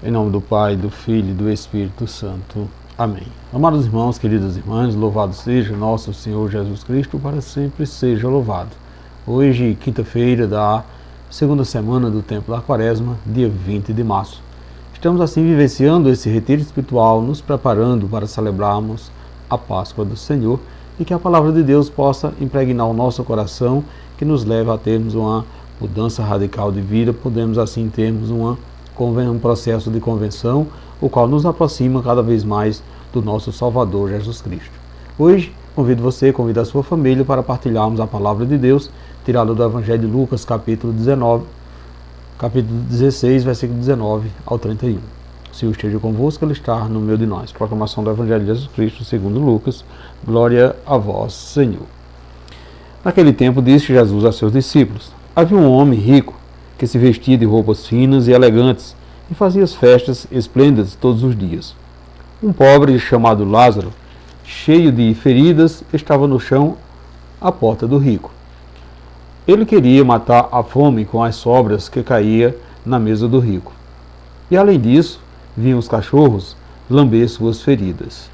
Em nome do Pai, do Filho e do Espírito Santo. Amém. Amados irmãos, queridas irmãs, louvado seja nosso Senhor Jesus Cristo, para sempre seja louvado. Hoje, quinta-feira da segunda semana do tempo da Quaresma, dia 20 de março. Estamos assim vivenciando esse retiro espiritual, nos preparando para celebrarmos a Páscoa do Senhor e que a palavra de Deus possa impregnar o nosso coração, que nos leve a termos uma mudança radical de vida, podemos assim termos um processo de convenção, o qual nos aproxima cada vez mais do nosso Salvador Jesus Cristo. Hoje, convido a sua família para partilharmos a palavra de Deus, tirada do Evangelho de Lucas, capítulo 16, versículo 19 ao 31. O Senhor esteja convosco, Ele está no meio de nós. Proclamação do Evangelho de Jesus Cristo, segundo Lucas. Glória a vós, Senhor. Naquele tempo, disse Jesus a seus discípulos: havia um homem rico que se vestia de roupas finas e elegantes e fazia festas esplêndidas todos os dias. Um pobre chamado Lázaro, cheio de feridas, estava no chão à porta do rico. Ele queria matar a fome com as sobras que caía na mesa do rico. E além disso, vinham os cachorros lamber suas feridas.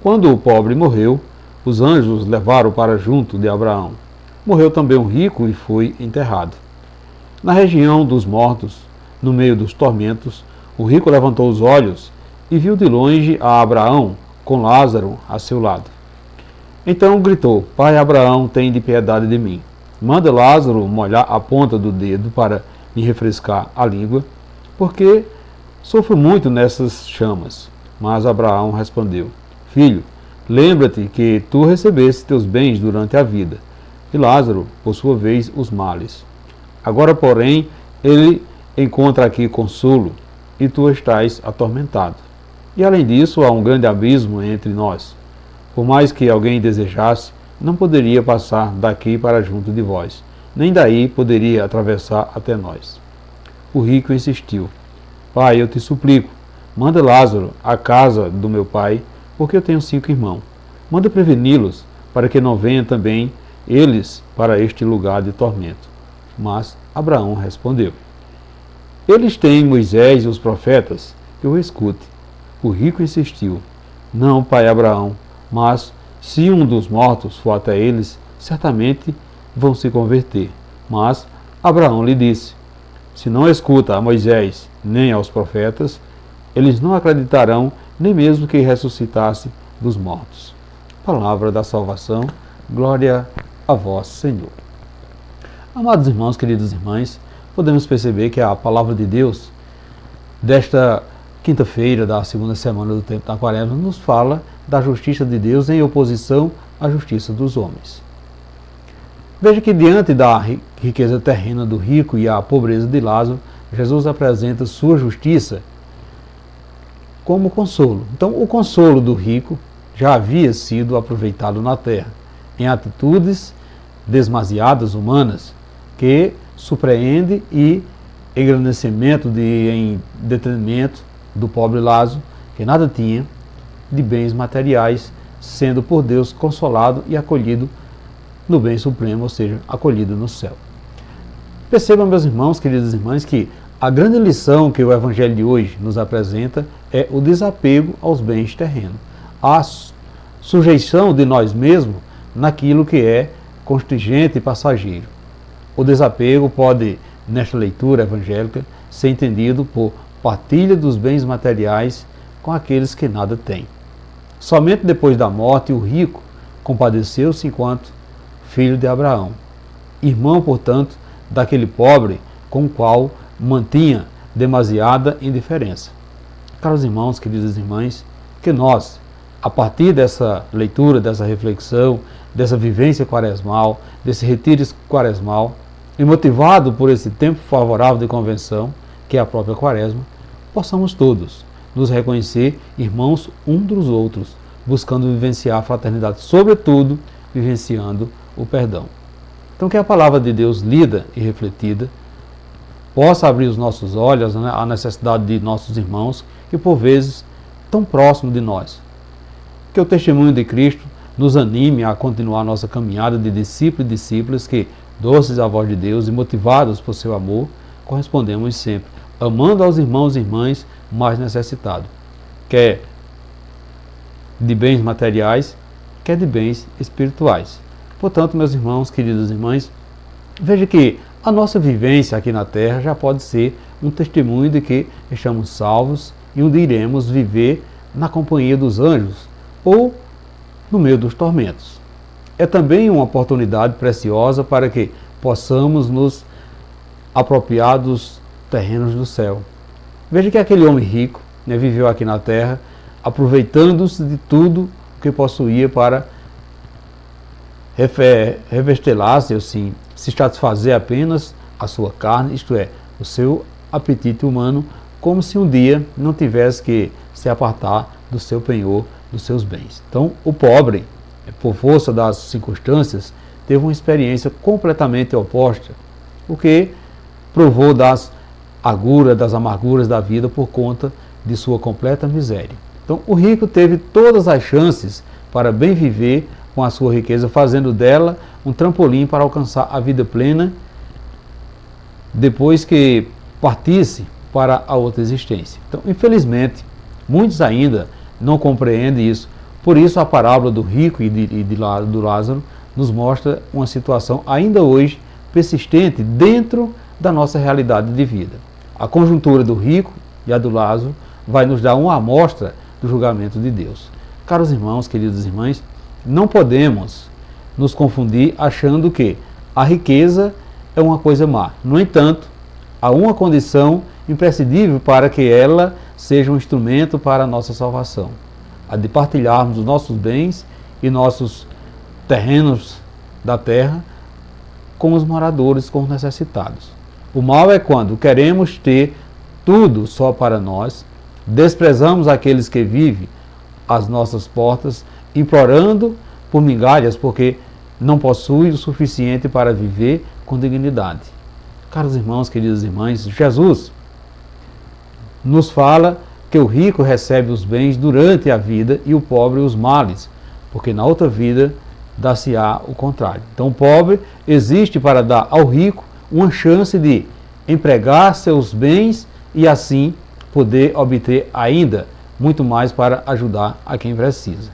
Quando o pobre morreu, os anjos o levaram para junto de Abraão. Morreu também um rico e foi enterrado. Na região dos mortos, no meio dos tormentos, o rico levantou os olhos e viu de longe a Abraão com Lázaro a seu lado. Então gritou: Pai Abraão, tem de piedade de mim. Manda Lázaro molhar a ponta do dedo para me refrescar a língua, porque sofro muito nessas chamas. Mas Abraão respondeu: Filho, lembra-te que tu recebeste teus bens durante a vida, e Lázaro, por sua vez, os males. Agora, porém, ele encontra aqui consolo, e tu estás atormentado. E além disso, há um grande abismo entre nós. Por mais que alguém desejasse, não poderia passar daqui para junto de vós, nem daí poderia atravessar até nós. O rico insistiu: Pai, eu te suplico, manda Lázaro à casa do meu pai, porque eu tenho 5 irmãos. Manda preveni-los, para que não venham também eles para este lugar de tormento. Mas Abraão respondeu: Eles têm Moisés e os profetas, que o escute. O rico insistiu: Não, pai Abraão, mas se um dos mortos for até eles, certamente vão se converter. Mas Abraão lhe disse: Se não escuta a Moisés nem aos profetas, eles não acreditarão, nem mesmo que ressuscitasse dos mortos. Palavra da salvação, glória a vós, Senhor. Amados irmãos, queridas irmãs, podemos perceber que a palavra de Deus desta quinta-feira da segunda semana do tempo da Quaresma nos fala da justiça de Deus em oposição à justiça dos homens. Veja que diante da riqueza terrena do rico e a pobreza de Lázaro, Jesus apresenta sua justiça como consolo. Então, o consolo do rico já havia sido aproveitado na terra, em atitudes demasiadas humanas, que surpreende e engrandecimento em detrimento do pobre Lázaro, que nada tinha de bens materiais, sendo por Deus consolado e acolhido no bem supremo, ou seja, acolhido no céu. Percebam, meus irmãos, queridas irmãs, que a grande lição que o Evangelho de hoje nos apresenta é o desapego aos bens terrenos, a sujeição de nós mesmos naquilo que é contingente e passageiro. O desapego pode, nesta leitura evangélica, ser entendido por partilha dos bens materiais com aqueles que nada têm. Somente depois da morte, o rico compadeceu-se enquanto filho de Abraão, irmão, portanto, daquele pobre com o qual mantinha demasiada indiferença. Caros irmãos, queridas irmãs, que nós, a partir dessa leitura, dessa reflexão, dessa vivência quaresmal, desse retiro quaresmal, e motivado por esse tempo favorável de convenção, que é a própria Quaresma, possamos todos nos reconhecer irmãos um dos outros, buscando vivenciar a fraternidade, sobretudo vivenciando o perdão. Então, que a palavra de Deus lida e refletida possa abrir os nossos olhos à necessidade de nossos irmãos, que por vezes tão próximos de nós. Que o testemunho de Cristo nos anime a continuar nossa caminhada de discípulos e discípulas que, doces à voz de Deus e motivados por seu amor, correspondemos sempre amando aos irmãos e irmãs mais necessitados, quer de bens materiais, quer de bens espirituais. Portanto, meus irmãos, queridas irmãs, veja que a nossa vivência aqui na Terra já pode ser um testemunho de que estamos salvos e um dia iremos viver na companhia dos anjos ou no meio dos tormentos. É também uma oportunidade preciosa para que possamos nos apropriar dos terrenos do céu. Veja que aquele homem rico, viveu aqui na Terra, aproveitando-se de tudo o que possuía para revestelar-se, assim, se satisfazer apenas a sua carne, isto é, o seu apetite humano, como se um dia não tivesse que se apartar do seu penhor, dos seus bens. Então, o pobre, por força das circunstâncias, teve uma experiência completamente oposta, o que provou das amarguras da vida por conta de sua completa miséria. Então, o rico teve todas as chances para bem viver com a sua riqueza, fazendo dela um trampolim para alcançar a vida plena depois que partisse para a outra existência. Então, infelizmente, muitos ainda não compreendem isso. Por isso, a parábola do rico e do Lázaro nos mostra uma situação ainda hoje persistente dentro da nossa realidade de vida. A conjuntura do rico e a do Lázaro vai nos dar uma amostra do julgamento de Deus. Caros irmãos, queridas irmãs, não podemos nos confundir achando que a riqueza é uma coisa má. No entanto, há uma condição imprescindível para que ela seja um instrumento para a nossa salvação: a de partilharmos os nossos bens e nossos terrenos da terra com os moradores, com os necessitados. O mal é quando queremos ter tudo só para nós, desprezamos aqueles que vivem às nossas portas, implorando por migalhas, porque não possui o suficiente para viver com dignidade. Caros irmãos, queridas irmãs, Jesus nos fala que o rico recebe os bens durante a vida e o pobre os males, porque na outra vida dar-se-á o contrário. Então o pobre existe para dar ao rico uma chance de empregar seus bens e assim poder obter ainda muito mais para ajudar a quem precisa.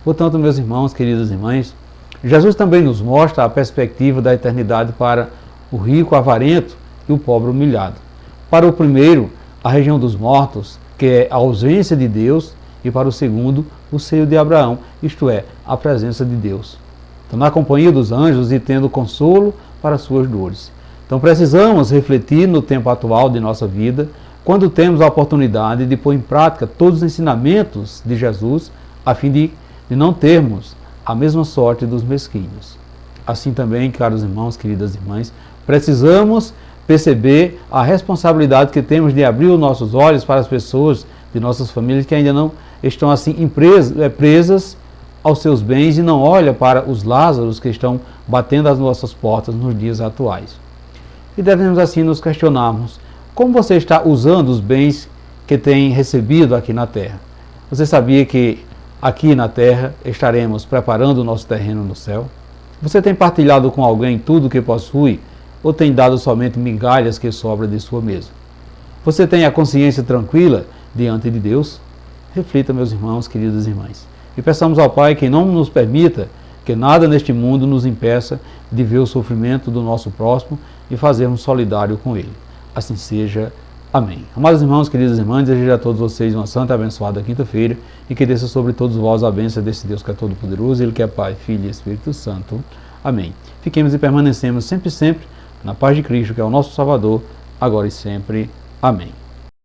Portanto, meus irmãos, queridas irmãs, Jesus também nos mostra a perspectiva da eternidade para o rico avarento e o pobre humilhado. Para o primeiro, a região dos mortos, que é a ausência de Deus, e para o segundo, o seio de Abraão, isto é, a presença de Deus. Então, na companhia dos anjos e tendo consolo para suas dores. Então, precisamos refletir no tempo atual de nossa vida, quando temos a oportunidade de pôr em prática todos os ensinamentos de Jesus, a fim de não termos a mesma sorte dos mesquinhos. Assim também, caros irmãos, queridas irmãs, precisamos perceber a responsabilidade que temos de abrir os nossos olhos para as pessoas de nossas famílias que ainda não estão assim presas aos seus bens e não olham para os Lázaros que estão batendo às nossas portas nos dias atuais. E devemos assim nos questionarmos: como você está usando os bens que tem recebido aqui na terra? Você sabia que aqui na terra estaremos preparando o nosso terreno no céu? Você tem partilhado com alguém tudo o que possui ou tem dado somente migalhas que sobram de sua mesa? Você tem a consciência tranquila diante de Deus? Reflita, meus irmãos, queridas irmãs. E peçamos ao Pai que não nos permita que nada neste mundo nos impeça de ver o sofrimento do nosso próximo e fazermos solidário com ele. Assim seja. Amém. Amados irmãos, queridas irmãs, desejo a todos vocês uma santa e abençoada quinta-feira e que desça sobre todos vós a bênção desse Deus que é todo-poderoso, Ele que é Pai, Filho e Espírito Santo. Amém. Fiquemos e permanecemos sempre na paz de Cristo, que é o nosso Salvador, agora e sempre. Amém.